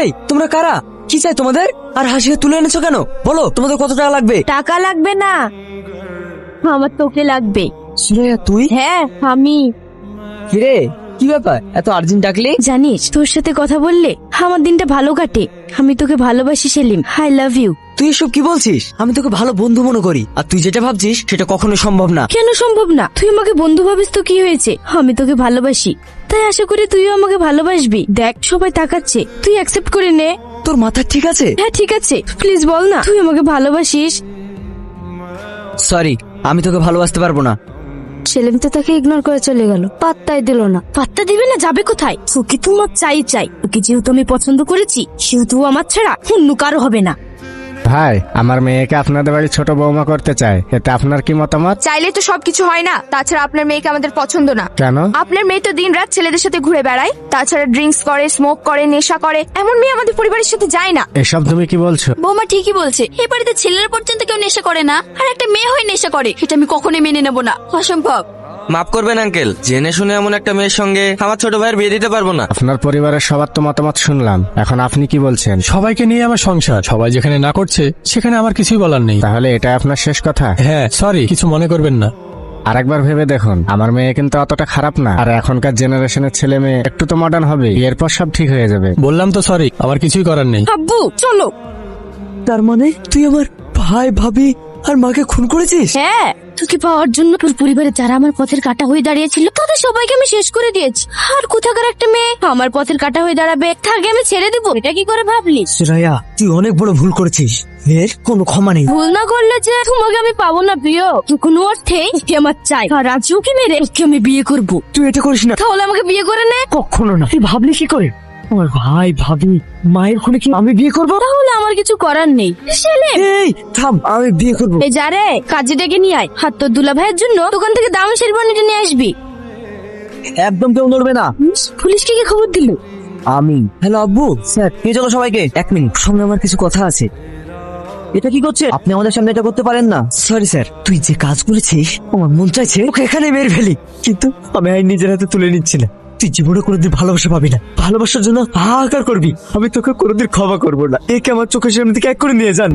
এই তোমরা কারা? কি চাই তোমাদের? আর হাসিকে তুলে এনেছো কেন? বলো তোমাদের কত টাকা লাগবে? টাকা লাগবে না, আমার তোকে লাগবে। সুরাইয়া তুই? হ্যাঁ আমি। কিরে কি ব্যাপার, এত আর্জেন্ট ডাকলি? জানিস তোর সাথে কথা বললে আমার দিনটা ভালো কাটে। আমি তোকে ভালোবাসি সেলিম, আই লাভ ইউ। তুই এসব কি বলছিস? আমি তোকে ভালো বন্ধু মনে করি, আর তুই যেটা ভাবছিস সেটা কখনো সম্ভব না। কেন সম্ভব না? তুই আমাকে বন্ধু ভাবিস তো কি হয়েছে? আমি তোকে ভালোবাসি, তাই আশা করি তুইও আমাকে ভালোবাসবি। দেখ সবাই তাকাচ্ছে, তুই অ্যাকসেপ্ট করে নে। তোর মাথা ঠিক আছে? হ্যাঁ ঠিক আছে, প্লিজ বল না তুই আমাকে ভালোবাসিস। সরি, আমি তোকে ভালোবাসতে পারবো না। সেলিম তো তাকে ইগনোর করে চলে গেল, পাত্তাই দিল না। পাত্তা দিবে না, যাবে কোথায়? তোকে তো আমার চাই। ওকে যেহেতু আমি পছন্দ করেছি, সেহেতু আমার ছাড়া অন্য কারো হবে না। ভাই, আমার মেয়েকে আপনাদের বাড়ি ছোট বৌমা করতে চায়, এতে আপনার কি মতামত? চাইলে তো সবকিছু হয় না। তাছাড়া আপনার মেয়েকে আমাদের পছন্দ না। কেন? আপনার মেয়ে তো দিনরাত ছেলেদের সাথে ঘুরে বেড়ায়, তাছাড়া ড্রিঙ্কস করে, স্মোক করে, নেশা করে। এমন মেয়ে আমাদের পরিবারের সাথে যায় না। এসব তুমি কি বলছো? বৌমা ঠিকই বলছে, এই বাড়িতে ছেলেরা পর্যন্ত কেউ নেশা করে না, আর একটা মেয়ে হয়ে নেশা করে, এটা আমি কখনোই মেনে নেব না, অসম্ভব। মাফ করবেন আঙ্কেল, জেনে শুনে এমন একটা মেয়ের সঙ্গে আমার ছোট ভাইয়ের বিয়ে দিতে পারবো না। আপনার পরিবারের সবার তো মতামত শুনলাম, এখন আপনি কি বলছেন? সবাইকে নিয়ে আমার সংসার, সবাই যেখানে না করছে সেখানে আমার কিছুই বলার নেই। তাহলে এটা আপনার শেষ কথা? হ্যাঁ সরি, কিছু মনে করবেন না। আরেকবার ভেবে দেখুন, আমার মেয়ে কিন্তু অতটা খারাপ না, আর এখনকার জেনারেশনের ছেলে মেয়ে একটু তো মডার্ন হবে, এরপর সব ঠিক হয়ে যাবে। বললাম তো সরি, আমার কিছুই করার নেই। আব্বু চলো। তার মানে তুই আমার ভাই, ভাবি আর মাকে খুন করেছিস? হ্যাঁ, তোকে পাওয়ার জন্য তোর পরিবারে যারা আমার পথের কাঁটা হয়ে দাঁড়িয়েছিল তাদের সবাইকে আমি শেষ করে দিয়েছি। আর কোথাকার একটা মেয়ে আমার পথের কাঁটা হয়ে দাঁড়াবে, তাকে আমি ছেড়ে দেবো? এটা কি করে ভাবলি? সুরাইয়া তুই অনেক বড় ভুল করেছিস, এর কোনো ক্ষমা নেই। ভুল না করলে যে তোমাকে আমি পাবো না প্রিয়, তো কোনো অর্থে ওকে আমার চাই। আর আজ ওকে মেরে ওকে আমি বিয়ে করবো। তুই এটা করিস না। তাহলে আমাকে বিয়ে করে নে। কখনো না। তুই ভাবলি কি করে আমার ভাই, ভাবি, মায়ের খুনে কি আমি বিয়ে করবো? তাহলে আমার কিছু করার নেই। সেলিম, এই থাম, আমি বিয়ে করবো। এই যা রে, কাজে ডেকে নিয়ে আয়। হাত তোর দুলা ভাইয়ের জন্য দোকান থেকে দামি শেরওয়ানিটা নিয়ে আসবি। একদম কেউ নড়বে না। পুলিশকে কি খবর দিল? আমি। হ্যালো আব্বু। স্যার নিয়ে চলো সবাইকে। এক মিনিট, সঙ্গে আমার কিছু কথা আছে। এটা কি করছে? আপনি আমাদের সামনে এটা করতে পারেন না। সরি স্যার, তুই যে কাজ করেছিস আমার মন চাইছে ওকে এখানে মেরে ফেলি, কিন্তু আমি আইন নিজের হাতে তুলে নিচ্ছি না। তুই জীবনে কোনোদিন ভালোবাসা পাবি না, ভালোবাসার জন্য হাহাকার করবি। আমি তোকে কোনোদিন ক্ষমা করবো না। একে আমার চোখের সামনে থেকে এক করে নিয়ে যান।